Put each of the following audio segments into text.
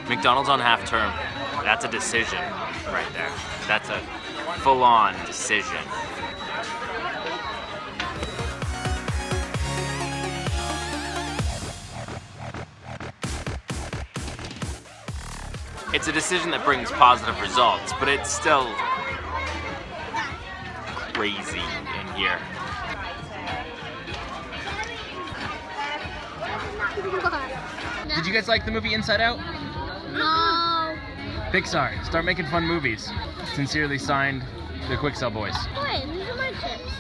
McDonald's on half term. That's a decision right there. That's a full-on decision. It's a decision that brings positive results, but it's still crazy in here. Did you guys like the movie Inside Out? No. Pixar, start making fun movies. Sincerely signed, the Quicksell Boys. Wait, these are my chips.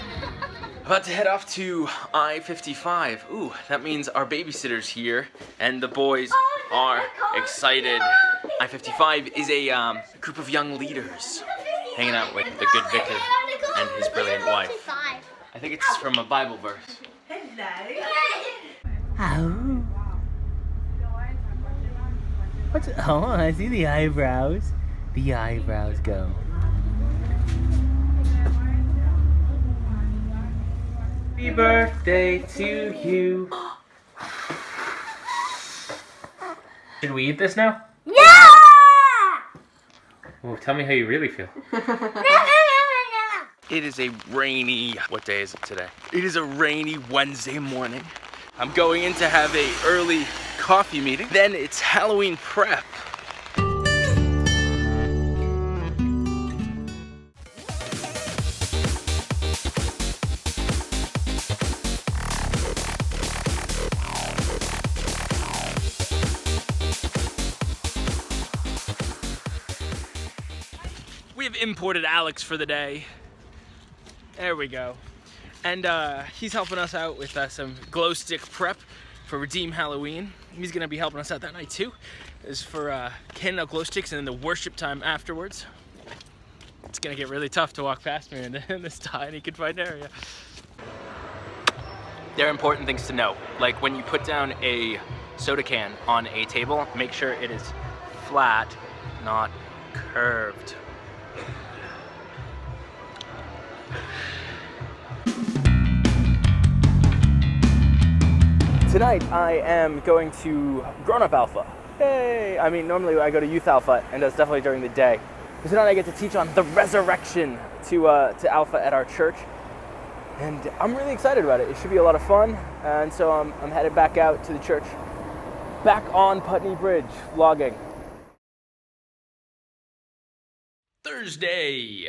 About to head off to I-55. Ooh, that means our babysitter's here, and the boys are excited. I-55 is a group of young leaders hanging out with the good vicar and his brilliant wife. I think it's from a Bible verse. Hello. Oh. What's, oh, I see the eyebrows. The eyebrows go. Happy birthday to you. Should we eat this now? Yeah! Well, tell me how you really feel. It is a rainy, what day is it today? It is a rainy Wednesday morning. I'm going in to have a early coffee meeting. Then it's Halloween prep. We have imported Alex for the day. There we go. And he's helping us out with some glow stick prep for Redeem Halloween. He's gonna be helping us out that night too. Is for handing out glow sticks and then the worship time afterwards. It's gonna get really tough to walk past me in this tiny confined area. There are important things to know. Like when you put down a soda can on a table, make sure it is flat, not curved. Tonight I am going to Grown Up Alpha. Hey! I mean, normally I go to Youth Alpha, and that's definitely during the day. But tonight I get to teach on the resurrection to Alpha at our church, and I'm really excited about it. It should be a lot of fun, and so I'm headed back out to the church, back on Putney Bridge, vlogging. Thursday.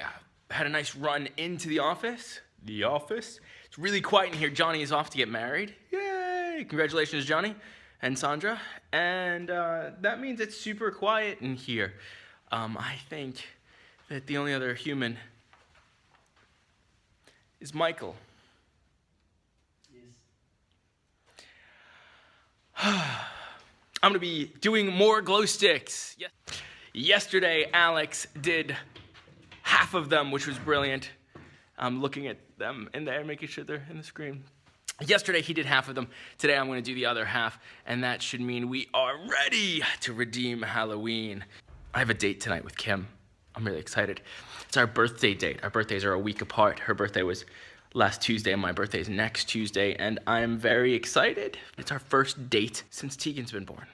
Had a nice run into the office. It's really quiet in here. Johnny is off to get married. Yay! Congratulations, Johnny and Sandra. And that means it's super quiet in here. I think that the only other human is Michael. Yes. I'm gonna be doing more glow sticks. Yes. Yesterday, Alex did half of them, which was brilliant. I'm looking at them in there, making sure they're in the screen. Yesterday, he did half of them. Today, I'm going to do the other half, and that should mean we are ready to redeem Halloween. I have a date tonight with Kim. I'm really excited. It's our birthday date. Our birthdays are a week apart. Her birthday was last Tuesday, and my birthday is next Tuesday, and I'm very excited. It's our first date since Tegan's been born.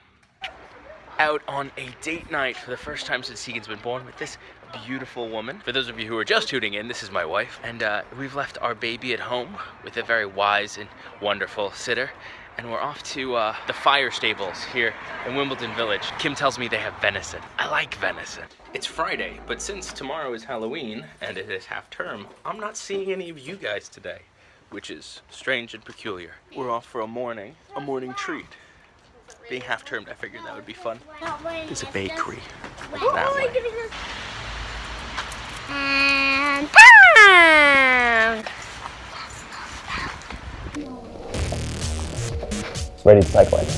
Out on a date night for the first time since Tegan's been born with this beautiful woman. For those of you who are just tuning in, this is my wife, and we've left our baby at home with a very wise and wonderful sitter, and we're off to the fire stables here in Wimbledon Village. Kim tells me they have venison. I like venison. It's Friday, but since tomorrow is Halloween and it is half term, I'm not seeing any of you guys today, which is strange and peculiar. We're off for a morning treat. Being half-termed, I figured that would be fun. There's a bakery that way. And Ready to cycle it.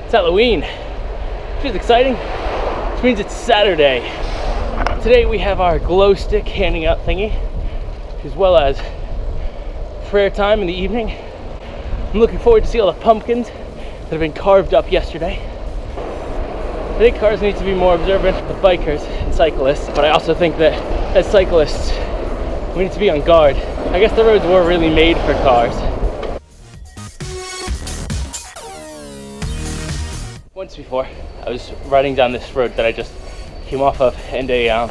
It's Halloween, which is exciting, which means it's Saturday. Today we have our glow stick handing out thingy, as well as prayer time in the evening. I'm looking forward to see all the pumpkins that have been carved up yesterday. I think cars need to be more observant of bikers and cyclists, but I also think that as cyclists, we need to be on guard. I guess the roads were really made for cars. Once before, I was riding down this road that I just came off of, and a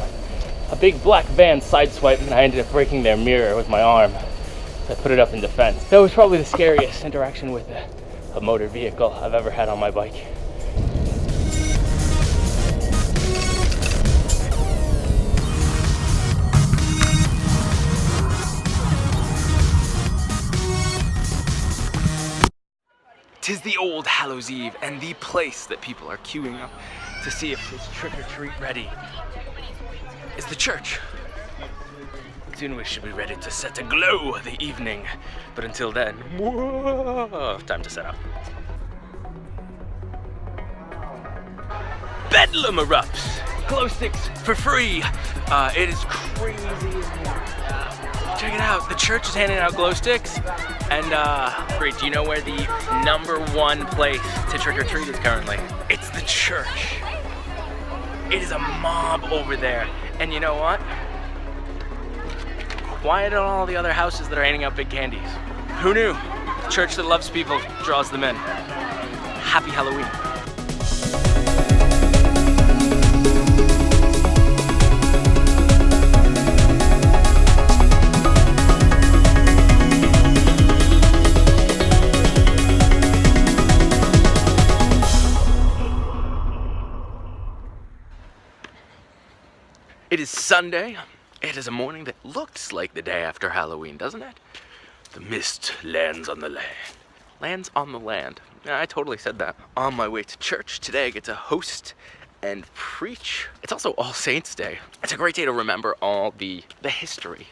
big black van sideswiped, and I ended up breaking their mirror with my arm. So I put it up in defense. That was probably the scariest interaction with a motor vehicle I've ever had on my bike. Tis the old Hallows Eve, and the place that people are queuing up to see if it's trick-or-treat ready is the church. Soon we should be ready to set aglow the evening, but until then, whoa, time to set up. Bedlam erupts! Glow sticks for free! It is crazy in here. Check it out, the church is handing out glow sticks, and great, do you know where the #1 place to trick-or-treat is currently? It's the church. It is a mob over there, and you know what? Quiet on all the other houses that are handing out big candies. Who knew? The church that loves people draws them in. Happy Halloween. It is Sunday. It is a morning that looks like the day after Halloween, doesn't it? The mist lands on the land. Lands on the land. Yeah, I totally said that. On my way to church today, I get to host and preach. It's also All Saints Day. It's a great day to remember all the history.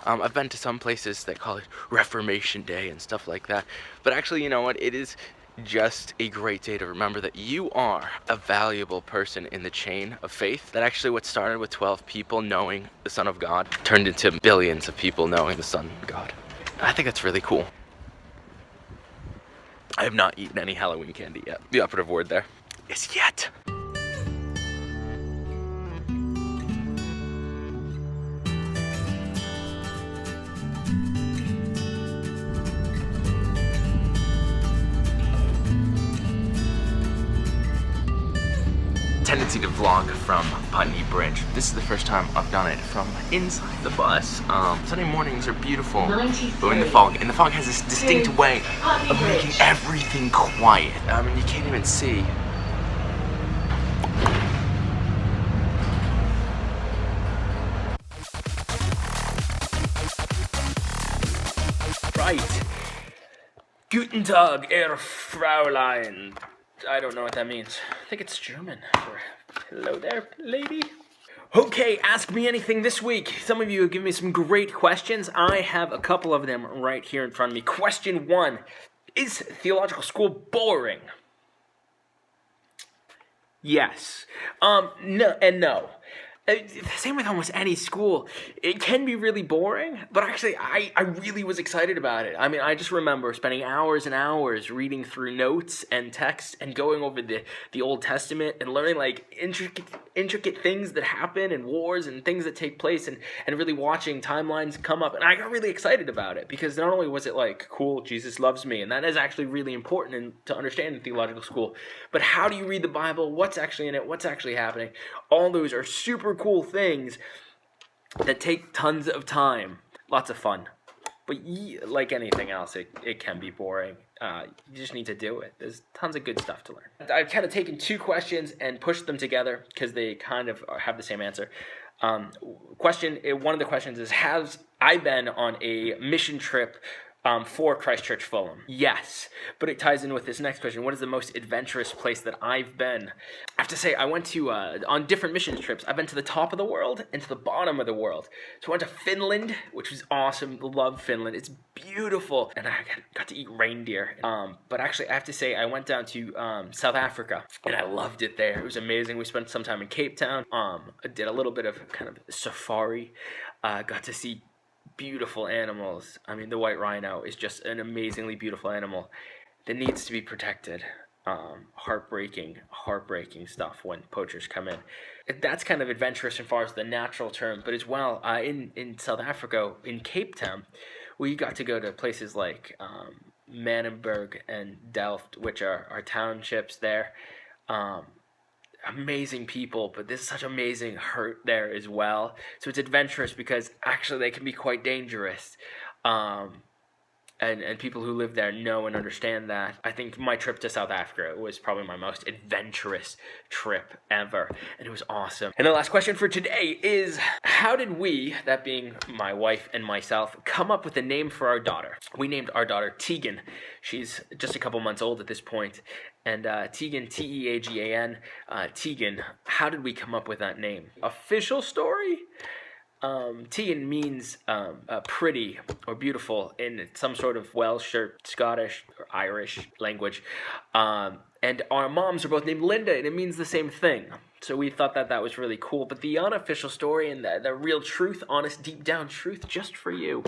I've been to some places that call it Reformation Day and stuff like that. But actually, you know what? It is just a great day to remember that you are a valuable person in the chain of faith. That actually what started with 12 people knowing the Son of God turned into billions of people knowing the Son of God. I think that's really cool. I have not eaten any Halloween candy yet. The operative word there is yet. Tendency to vlog from Putney Bridge. This is the first time I've done it from inside the bus. Sunday mornings are beautiful, but in the fog has this distinct way of making everything quiet. I mean, you can't even see. Right. Guten Tag, Herr Fräulein. I don't know what that means. I think it's German for hello there, lady. Okay, ask me anything this week. Some of you have given me some great questions. I have a couple of them right here in front of me. Question 1, is theological school boring? Yes. No and no. Same with almost any school. It can be really boring, but actually I really was excited about it. I mean, I just remember spending hours and hours reading through notes and text and going over the Old Testament and learning like intricate things that happen and wars and things that take place and really watching timelines come up. And I got really excited about it because not only was it like, cool, Jesus loves me, and that is actually really important to understand in theological school, but how do you read the Bible? What's actually in it? What's actually happening? All those are super cool things that take tons of time. Lots of fun. But like anything else, it can be boring. You just need to do it. There's tons of good stuff to learn. I've kind of taken two questions and pushed them together because they kind of have the same answer. One of the questions is, have I been on a mission trip for Christ Church Fulham? Yes, but it ties in with this next question. What is the most adventurous place that I've been? I have to say, I went to, on different mission trips, I've been to the top of the world and to the bottom of the world. So I went to Finland, which was awesome. Love Finland. It's beautiful. And I got to eat reindeer. But actually, I have to say, I went down to South Africa, and I loved it there. It was amazing. We spent some time in Cape Town. I did a little bit of kind of safari. Got to see beautiful animals. I mean, the white rhino is just an amazingly beautiful animal that needs to be protected. Heartbreaking stuff when poachers come in. That's kind of adventurous as far as the natural term, but as well, in South Africa, in Cape Town, we got to go to places like Manenberg and Delft, which are townships there. Amazing people, but there's such amazing hurt there as well. So it's adventurous because actually they can be quite dangerous. And people who live there know and understand that. I think my trip to South Africa was probably my most adventurous trip ever, and it was awesome. And the last question for today is, how did we, that being my wife and myself, come up with a name for our daughter? We named our daughter Tegan. She's just a couple months old at this point, and Tegan, Teagan, Tegan, how did we come up with that name? Official story? Tegan means pretty or beautiful in some sort of Welsh or Scottish or Irish language. And our moms are both named Linda, and it means the same thing. So we thought that was really cool. But the unofficial story and the real truth, honest, deep down truth, just for you,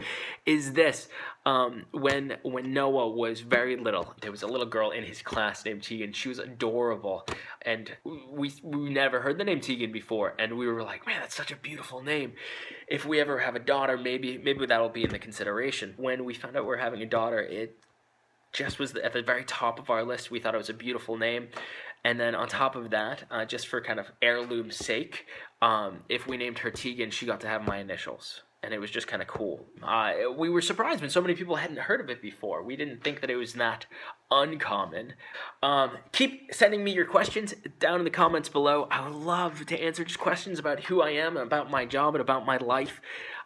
is this. When Noah was very little, there was a little girl in his class named Tegan. She was adorable. And we never heard the name Tegan before. And we were like, man, that's such a beautiful name. If we ever have a daughter, maybe that'll be in the consideration. When we found out we're having a daughter, it just was at the very top of our list. We thought it was a beautiful name. And then on top of that, just for kind of heirloom's sake, if we named her Tegan, she got to have my initials. And it was just kind of cool. We were surprised when so many people hadn't heard of it before. We didn't think that it was that uncommon. Keep sending me your questions down in the comments below. I would love to answer just questions about who I am, about my job, and about my life.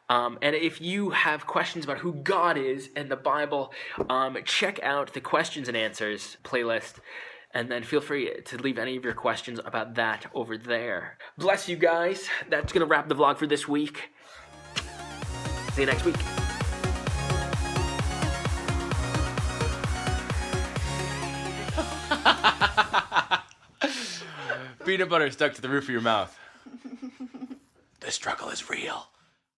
And if you have questions about who God is and the Bible, check out the questions and answers playlist. And then feel free to leave any of your questions about that over there. Bless you guys. That's going to wrap the vlog for this week. See you next week. Peanut butter stuck to the roof of your mouth. The struggle is real.